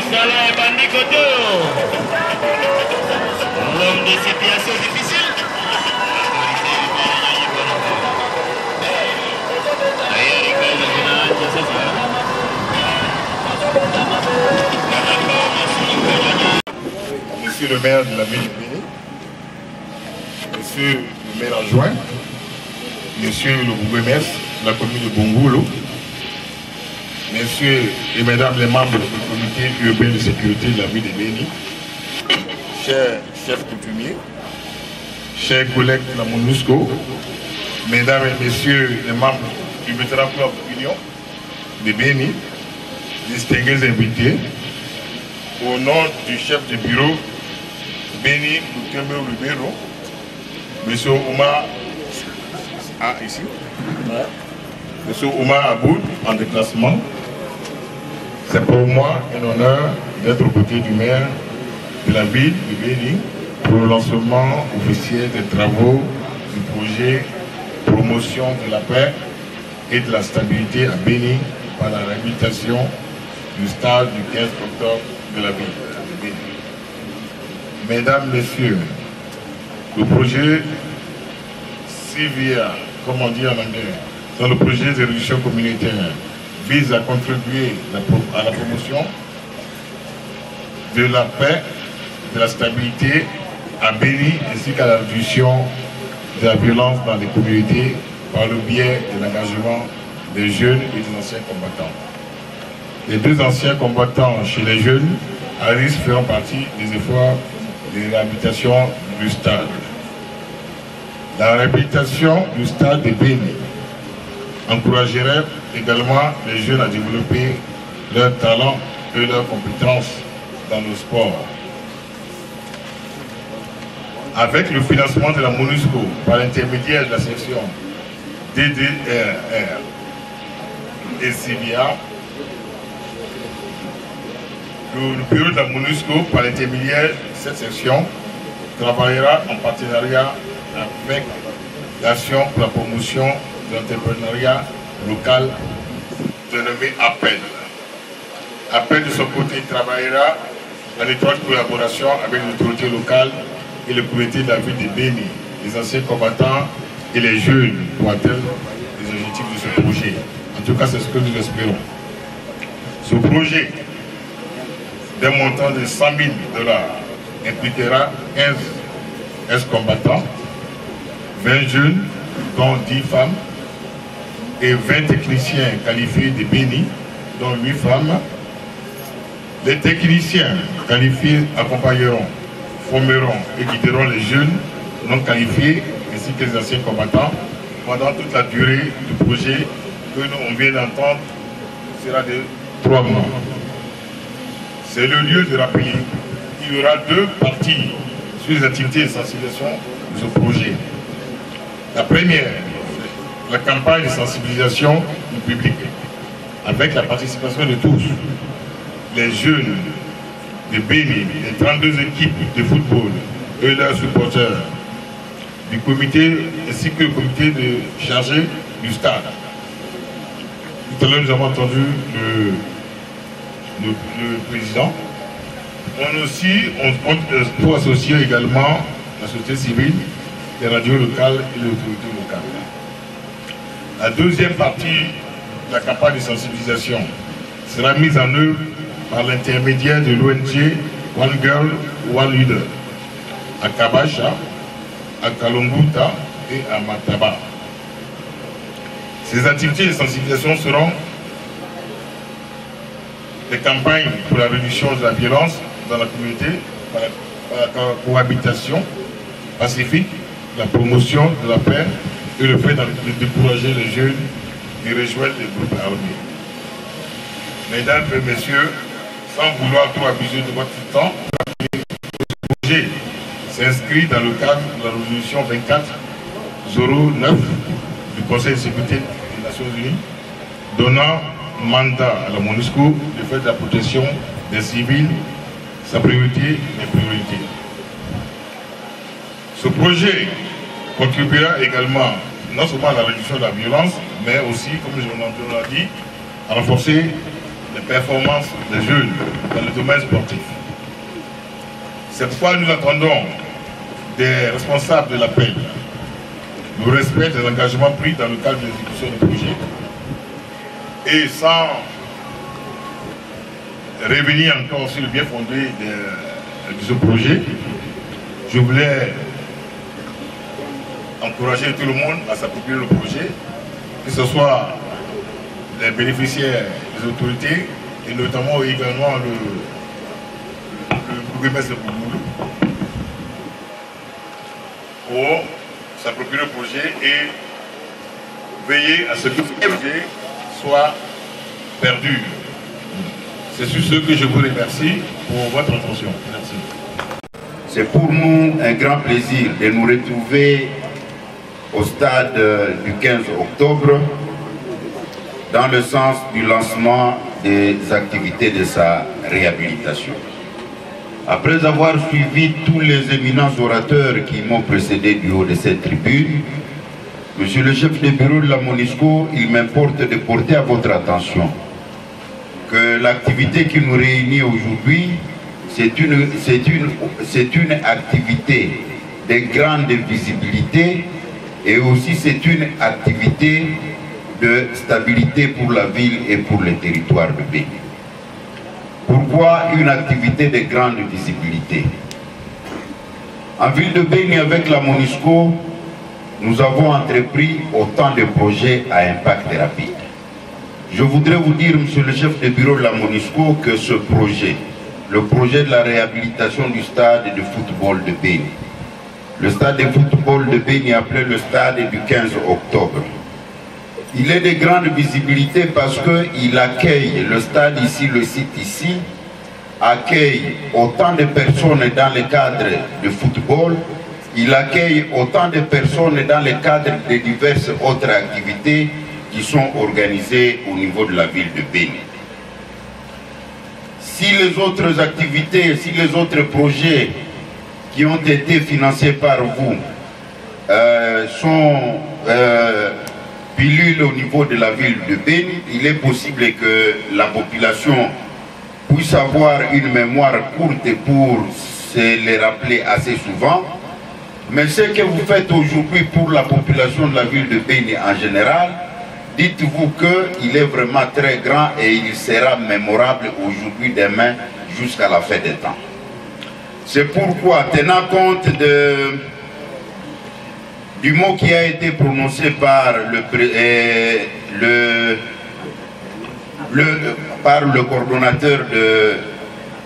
Moussala et Bandikoto. L'homme de situation difficile. Monsieur le maire de la ville de Béni, monsieur le maire adjoint, monsieur le bourgmestre de la commune de Bongoulou, messieurs et mesdames les membres du comité urbain de sécurité de la ville de Béni, chers chefs coutumiers, chers collègues de la MONUSCO, mesdames et messieurs les membres du Veteran Club Union de Béni, distingués invités, au nom du chef de bureau Béni Bouteme Ribeiro, monsieur Omar ici, monsieur Omar Aboud en déplacement, c'est pour moi un honneur d'être aux côtés du maire de la ville de Béni pour le lancement officiel des travaux du projet promotion de la paix et de la stabilité à Béni par la réhabilitation du stade du 15 octobre de la ville de Béni. Mesdames, Messieurs, le projet CVA, comme on dit en anglais, dans le projet de résolution communautaire, vise à contribuer à la promotion de la paix, de la stabilité à Béni, ainsi qu'à la réduction de la violence dans les communautés par le biais de l'engagement des jeunes et des anciens combattants. Les deux anciens combattants chez les jeunes, Harris feront partie des efforts de réhabilitation du stade. La réhabilitation du stade de Béni encouragerait également les jeunes à développer leurs talents et leurs compétences dans le sport. Avec le financement de la MONUSCO par l'intermédiaire de la section DDRR et CVA, le bureau de la MONUSCO, par l'intermédiaire de cette section, travaillera en partenariat avec l'Action pour la promotion de l'entrepreneuriat local dénommé APPEL. APPEL de son côté travaillera en étroite collaboration avec les autorités locales et le comité de la ville de Béni, les anciens combattants et les jeunes pour atteindre les objectifs de ce projet. En tout cas, c'est ce que nous espérons. Ce projet d'un montant de 100 000 $ impliquera 15 ex-combattants, 20 jeunes, dont 10 femmes, et 20 techniciens qualifiés de Béni, dont 8 femmes. Les techniciens qualifiés accompagneront, formeront et guideront les jeunes non qualifiés ainsi que les anciens combattants pendant toute la durée du projet que nous vient d'entendre sera de 3 mois. C'est le lieu de rappeler qu'il y aura 2 parties sur les activités de sensibilisation de ce projet. La première, la campagne de sensibilisation du public, avec la participation de tous, les jeunes de Béni, les 32 équipes de football et leurs supporters, du comité ainsi que le comité chargé du stade. Tout à l'heure, nous avons entendu le président. On compte pour associer également la société civile, les radios locales et l'autorité locale. La deuxième partie de la campagne de sensibilisation sera mise en œuvre par l'intermédiaire de l'ONG One Girl, One Leader à Kabacha, à Kalonguta et à Mataba. Ces activités de sensibilisation seront des campagnes pour la réduction de la violence dans la communauté, par la cohabitation pacifique, la promotion de la paix et le fait de décourager les jeunes et rejoindre les groupes armés. Mesdames et messieurs, sans vouloir trop abuser de votre temps, ce projet s'inscrit dans le cadre de la résolution 2409 du Conseil de sécurité des Nations Unies, donnant mandat à la MONUSCO de faire de la protection des civils sa priorité et priorité. Ce projet contribuera également non seulement à la réduction de la violence, mais aussi, comme je l'ai dit, à renforcer les performances des jeunes dans le domaine sportif. C'est pourquoi nous attendons des responsables de l'appel le respect des engagements pris dans le cadre de l'exécution du projet. Et sans revenir encore sur le bien fondé de ce projet, je voulais encourager tout le monde à s'approprier le projet, que ce soit les bénéficiaires, les autorités, et notamment également le bourgmestre de Bouboulou, pour s'approprier le projet et veiller à ce que ce projet soit perdu. C'est sur ce que je vous remercie pour votre attention. Merci. C'est pour nous un grand plaisir de nous retrouver au stade du 15 octobre dans le sens du lancement des activités de sa réhabilitation. Après avoir suivi tous les éminents orateurs qui m'ont précédé du haut de cette tribune, Monsieur le chef de bureau de la MONUSCO, il m'importe de porter à votre attention que l'activité qui nous réunit aujourd'hui, c'est une activité de grande visibilité et aussi c'est une activité de stabilité pour la ville et pour le territoire de Béni. Pourquoi une activité de grande visibilité? En ville de Béni, avec la MONUSCO, nous avons entrepris autant de projets à impact rapide. Je voudrais vous dire, monsieur le chef de bureau de la MONUSCO, que ce projet, le projet de la réhabilitation du stade de football de Béni, le stade de football de Béni appelé le stade du 15 octobre, il est de grande visibilité parce qu'il accueille, le stade ici, le site ici, accueille autant de personnes dans le cadre de football, il accueille autant de personnes dans le cadre de diverses autres activités qui sont organisées au niveau de la ville de Béni. Si les autres activités, si les autres projets qui ont été financés par vous sont pilules au niveau de la ville de Béni, il est possible que la population puisse avoir une mémoire courte pour se les rappeler assez souvent. Mais ce que vous faites aujourd'hui pour la population de la ville de Béni en général, dites-vous qu'il est vraiment très grand et il sera mémorable aujourd'hui, demain, jusqu'à la fin des temps. C'est pourquoi, tenant compte du mot qui a été prononcé par le coordonnateur de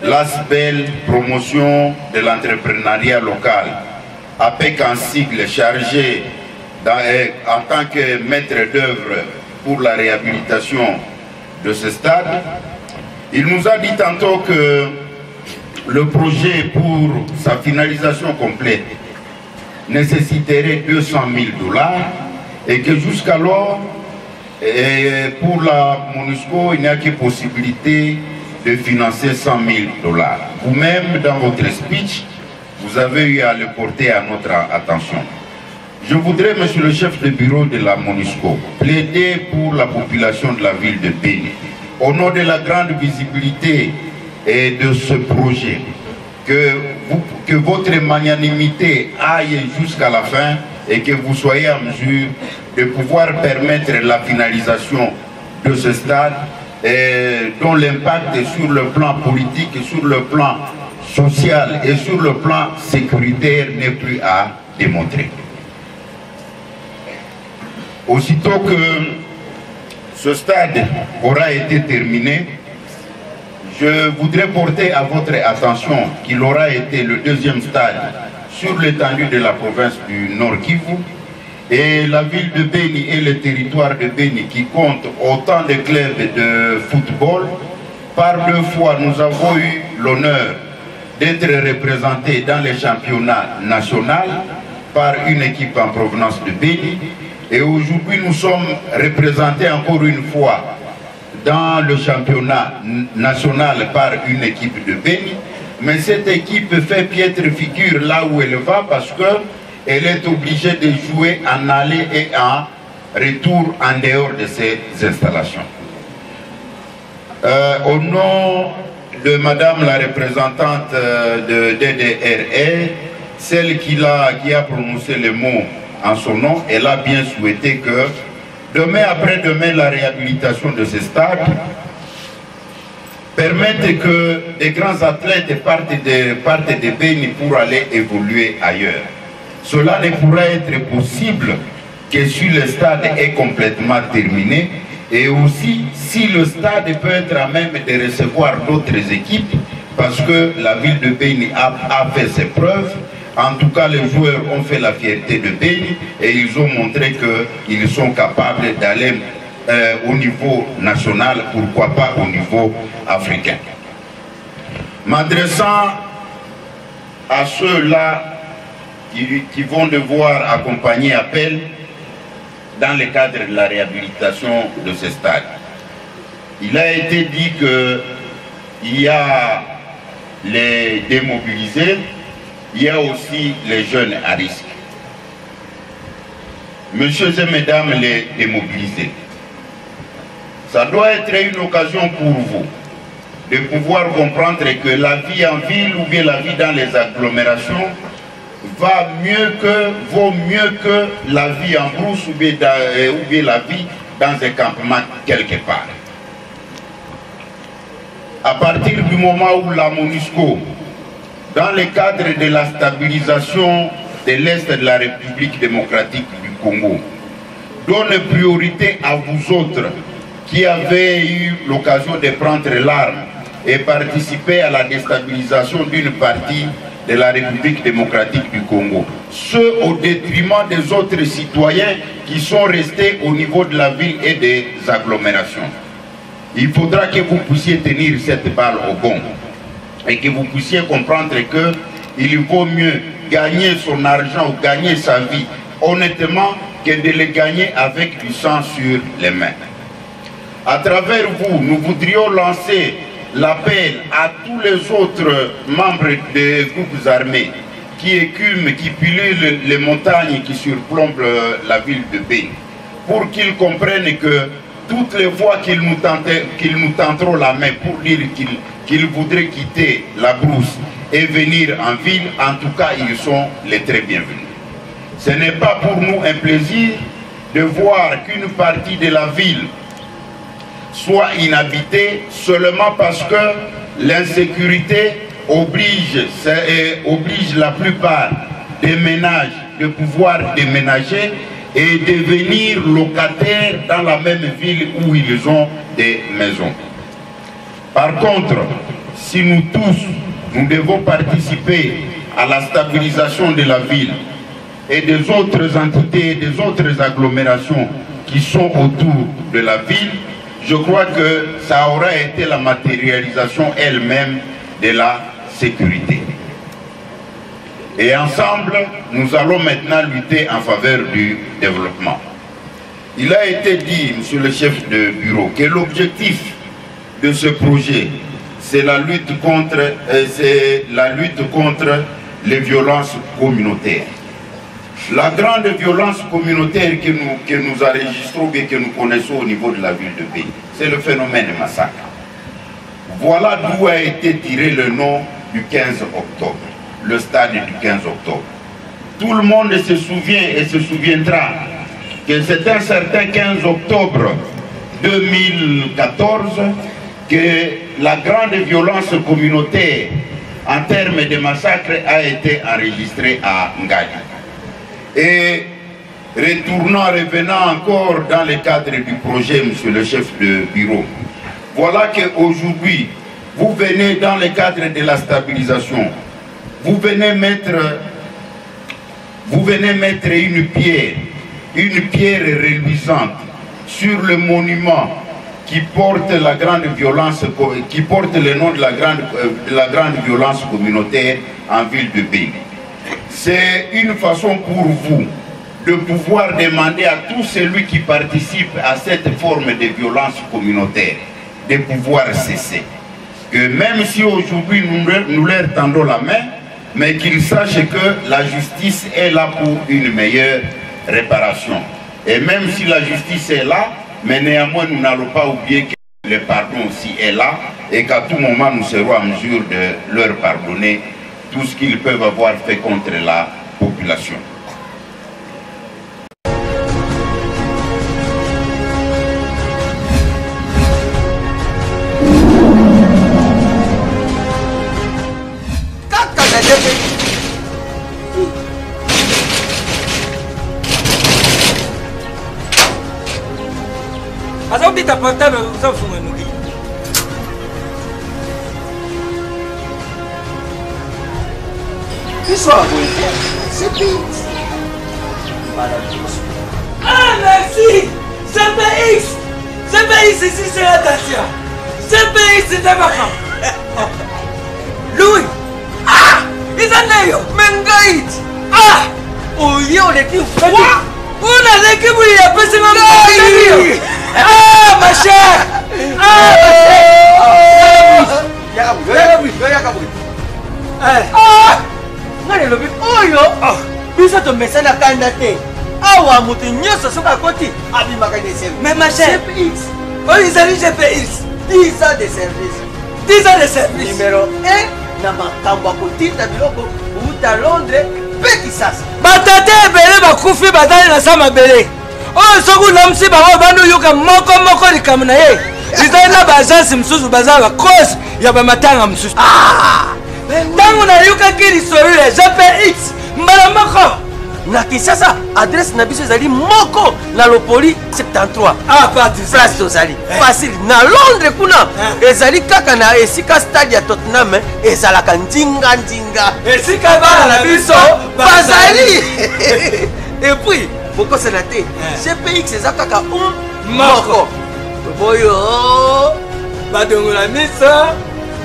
l'ASBEL, promotion de l'entrepreneuriat local, APEC en sigle, chargé en tant que maître d'œuvre pour la réhabilitation de ce stade, il nous a dit tantôt que le projet pour sa finalisation complète nécessiterait 200 000 $ et que jusqu'alors, pour la MONUSCO, il n'y a que possibilité de financer 100 000 $. Vous-même, dans votre speech, vous avez eu à le porter à notre attention. Je voudrais, monsieur le chef de bureau de la MONUSCO, plaider pour la population de la ville de Béni, au nom de la grande visibilité et de ce projet, que votre magnanimité aille jusqu'à la fin et que vous soyez en mesure de pouvoir permettre la finalisation de ce stade dont l'impact sur le plan politique, sur le plan social et sur le plan sécuritaire n'est plus à démontrer. Aussitôt que ce stade aura été terminé, je voudrais porter à votre attention qu'il aura été le deuxième stade sur l'étendue de la province du Nord Kivu, et la ville de Béni et le territoire de Béni qui compte autant de clubs de football. Par 2 fois, nous avons eu l'honneur d'être représentés dans les championnats nationaux par une équipe en provenance de Béni. Et aujourd'hui, nous sommes représentés encore une fois dans le championnat national par une équipe de Béni. Mais cette équipe fait piètre figure là où elle va parce qu'elle est obligée de jouer en aller et en retour en dehors de ces installations. Au nom de Madame la représentante de DDRE, celle qui a prononcé les mots en son nom, elle a bien souhaité que demain après-demain, la réhabilitation de ce stade permette que des grands athlètes partent de Beni pour aller évoluer ailleurs. Cela ne pourra être possible que si le stade est complètement terminé et aussi si le stade peut être à même de recevoir d'autres équipes parce que la ville de Beni a fait ses preuves. En tout cas, les joueurs ont fait la fierté de Beni et ils ont montré qu'ils sont capables d'aller au niveau national, pourquoi pas au niveau africain. M'adressant à ceux-là qui vont devoir accompagner Appel dans le cadre de la réhabilitation de ce stade. Il a été dit qu'il y a les démobilisés, il y a aussi les jeunes à risque. Messieurs et mesdames les démobilisés, ça doit être une occasion pour vous de pouvoir comprendre que la vie en ville ou bien la vie dans les agglomérations vaut mieux que la vie en brousse ou bien la vie dans un campement quelque part. À partir du moment où la MONUSCO, dans le cadre de la stabilisation de l'Est de la République démocratique du Congo, donne priorité à vous autres qui avez eu l'occasion de prendre l'arme et participer à la déstabilisation d'une partie de la République démocratique du Congo, ce au détriment des autres citoyens qui sont restés au niveau de la ville et des agglomérations. Il faudra que vous puissiez tenir cette balle au bon et que vous puissiez comprendre qu'il vaut mieux gagner son argent ou gagner sa vie honnêtement que de le gagner avec du sang sur les mains. À travers vous, nous voudrions lancer l'appel à tous les autres membres des groupes armés qui écument, qui pilulent les montagnes qui surplombent la ville de Beni, pour qu'ils comprennent que toutes les fois qu'ils nous tenteront la main pour dire qu'ils voudraient quitter la brousse et venir en ville, en tout cas, ils sont les très bienvenus. Ce n'est pas pour nous un plaisir de voir qu'une partie de la ville soit inhabitée seulement parce que l'insécurité oblige la plupart des ménages de pouvoir déménager et devenir locataires dans la même ville où ils ont des maisons. Par contre, si nous tous, nous devons participer à la stabilisation de la ville et des autres entités, des autres agglomérations qui sont autour de la ville, je crois que ça aura été la matérialisation elle-même de la sécurité. Et ensemble, nous allons maintenant lutter en faveur du développement. Il a été dit, monsieur le chef de bureau, que l'objectif de ce projet, c'est la lutte contre les violences communautaires. La grande violence communautaire que nous enregistrons et que nous connaissons au niveau de la ville de Beni, c'est le phénomène massacre. Voilà d'où a été tiré le nom du 15 octobre, le stade du 15 octobre. Tout le monde se souvient et se souviendra que c'est un certain 15 octobre 2014 que la grande violence communautaire en termes de massacre a été enregistrée à Ngali. Et revenant encore dans le cadre du projet, monsieur le chef de bureau, voilà qu'aujourd'hui, vous venez dans le cadre de la stabilisation, vous venez mettre une pierre reluisante sur le monument qui porte la grande violence, qui porte le nom de la grande violence communautaire en ville de Beni. C'est une façon pour vous de pouvoir demander à tout celui qui participe à cette forme de violence communautaire de pouvoir cesser. Que même si aujourd'hui nous leur tendons la main, mais qu'ils sachent que la justice est là pour une meilleure réparation. Et même si la justice est là, mais néanmoins nous n'allons pas oublier que Le pardon aussi est là et qu'à tout moment nous serons en mesure de leur pardonner tout ce qu'ils peuvent avoir fait contre la population. Ta portable, ça faut me nourrir. Qui soit c'est pire. Ah merci! CPX! CPX ici c'est la Dacia. CPX c'est ma femme. Louis! Ah! Ils en ont Mengaït! Ah! Oh yo l'équipe! Quoi? On a l'équipe où il y a pas si mal. Ah ma chère! Ah ma chère! Oyo! Biso to mesana kandate. Awa mutu nyoso soka koti abimaka de service. Mais ma chère! CPX. Oh ils allaient GPX. 10 ans de service. 10 ans de service. Numéro 1 na makambo kotinda biloko uta Londres pe Kisasa. Batate ebele bakufi batali na sama bele. Oh soku namsi bango bandu yuka moko likamuna ye. Izali na bajansi msusu bazala cause ya bamatanga msusu. Tangu na yuka kili sorile GPX mbala moko. Na Kisasa adresse na biso ezali moko na Lopoli 73. Ah pas du place tozali. Facile na Londres kuna ezali kaka na esika stade ya Tottenham ezalaka ndinga. Esika bana na biso bazali. Et puis pourquoi c'est naté? CPX eza kaka moko. Boyo badongola miso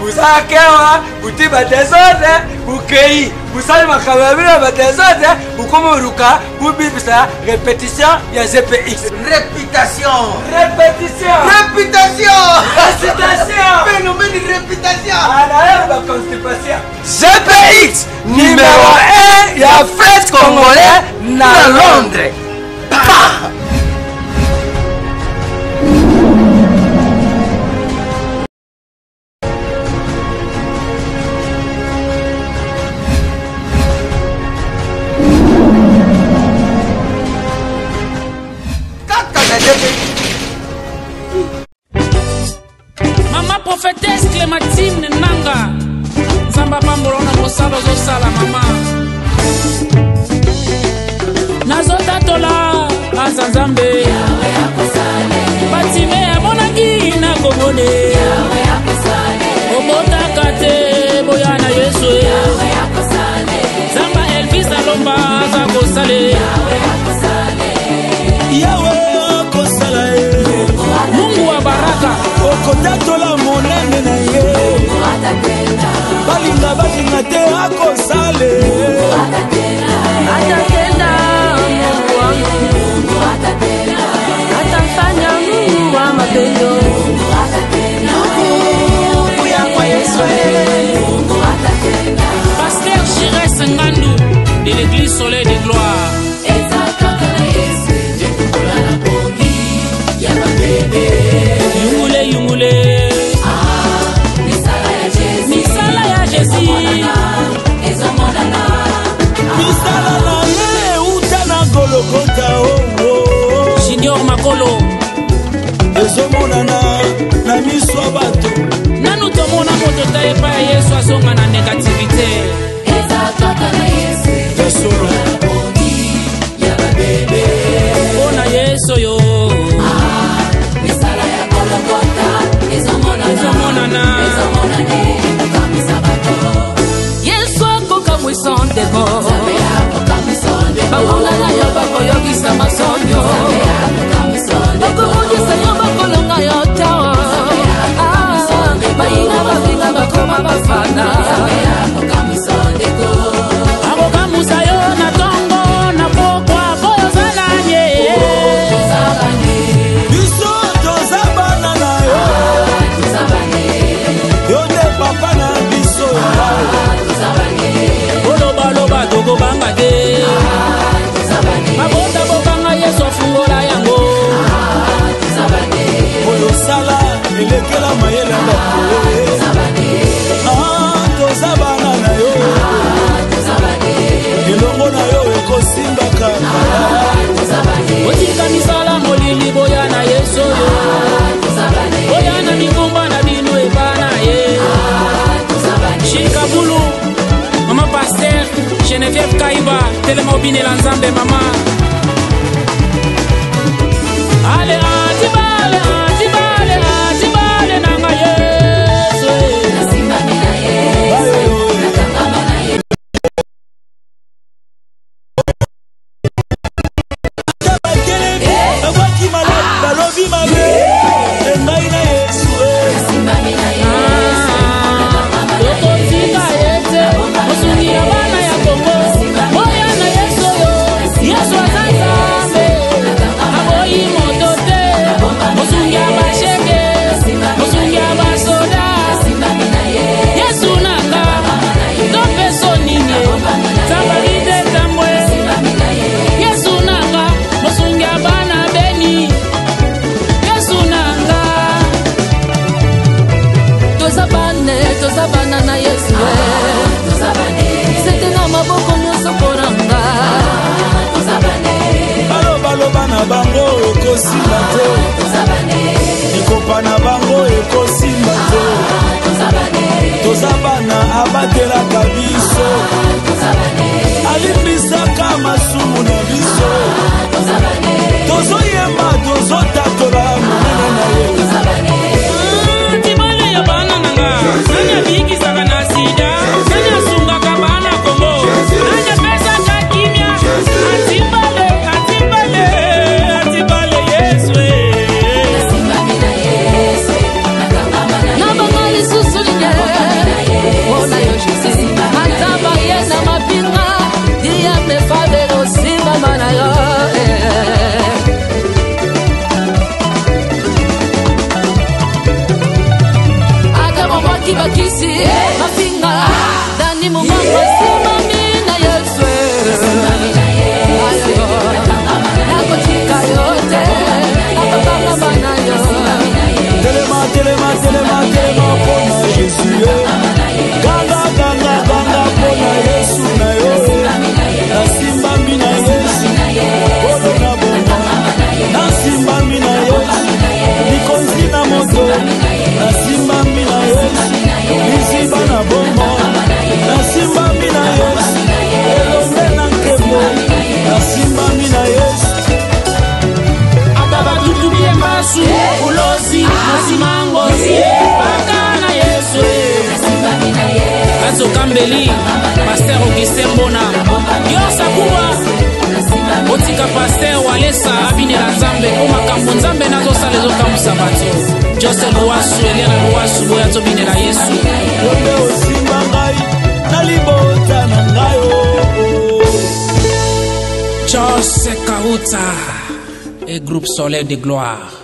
busakewa butiba desordre bukei busali makamabila ba desordre bukomoruka bubibisa répétition ya GPX. Réputation. Phénomène de réputation. La constipation. GPX numéro 1 ya fête congolais na Londres. Maman prophétesse Clémentine Nanga Zamba Pambolona Mosala Zosala Mama Nazota Tola Azanzambe Batime Amonagi na Gomone Obota Kate Boyana Yesu Zamba Elvis Alomba Zagosale Yahweh akosala Mungu wa baraka okotatola monene na ye balinga te akosale atatenda Mungu wangu atafanya Mungu wa mapendo Mungu ya kwa Yesu Pasteur Chires Ngandou de l'église Soleil de Gloire Yungule misala ya Jésus misala na ye uta na Golgotha Junior Makolo ezomonana na miso ya bato nanu tomona moto ta epa ya Yesu azonga na négativité mpona Yesu yo Yesu akokamwisa ndeko bakongana yo bakoyokisa masonyo bakomokisa yo bakolonga yo tobinela nzambe mama. Ale atibale atibale atibale nanga Yesu. Nasimba mina Yesu. Nakangama na Yesu. Abaki malade balobi mabe. Engai na Yesu. Nasimba mina Yesu. Okotika yete. Mosungi ya bana ya Kongo. Moya na Yesu yo. Yesu azanzambe. Aboyi motote. Mosungi ya basheke. Mosungi ya basoda. Yesu nanga. Tope soninye. Tambalide tambwe. Yesu nanga. Mosungi ya bana beni. Yesu nanga. Tozabana na Yesu. C'était na maboko nyonso koranga. Baloba na bango ekosimba te. Likopa na bango ekosimba te. Tozabana abatelaka biso. Alimbisaka masumu na biso. Tozoyemba tozotatola monene na ye. Tibale ya bana nanga. Nanya bikisaka na sida. Nanya sungaka bana Kongo. Nanya pesa kakimia. Atibale, atibale, atibale Yesu. Na bangali susulinye. Ona yo Jésus. Mataba ye na mapinga. Dia me fabelo simba mana yo. Bakisi mapinga dani mumama simba mina Yesu. Nakotika yote nakapanga mana yo. Telema pona Jésus. Ganga pona Yesu na yo. Nasimba mina Yesu. Bodo na bongo. Nasimba mina Yesu. Nikonzi na moto. Nasimba mina Yesu. Nisimba na bongo. Nasimba mina Yesu. Elombe na nkebo. Nasimba mina Yesu. Ababa tutubie masu. Ulosi, masimangozi. Baka na Yesu. Azo Kambeli, Pasteur Augustin Mbona. Yosa kuwa. Otika Pasteur Walesa abinela nzambe. Omakambo nzambe nazo sale zo kamusa bato. Jose Luwasu, Eliana Luwasu, boya tobinela Yesu. Yombe osimba ngai. Nalibota na ngai o. Jose Kauta et groupe Soleil de Gloire.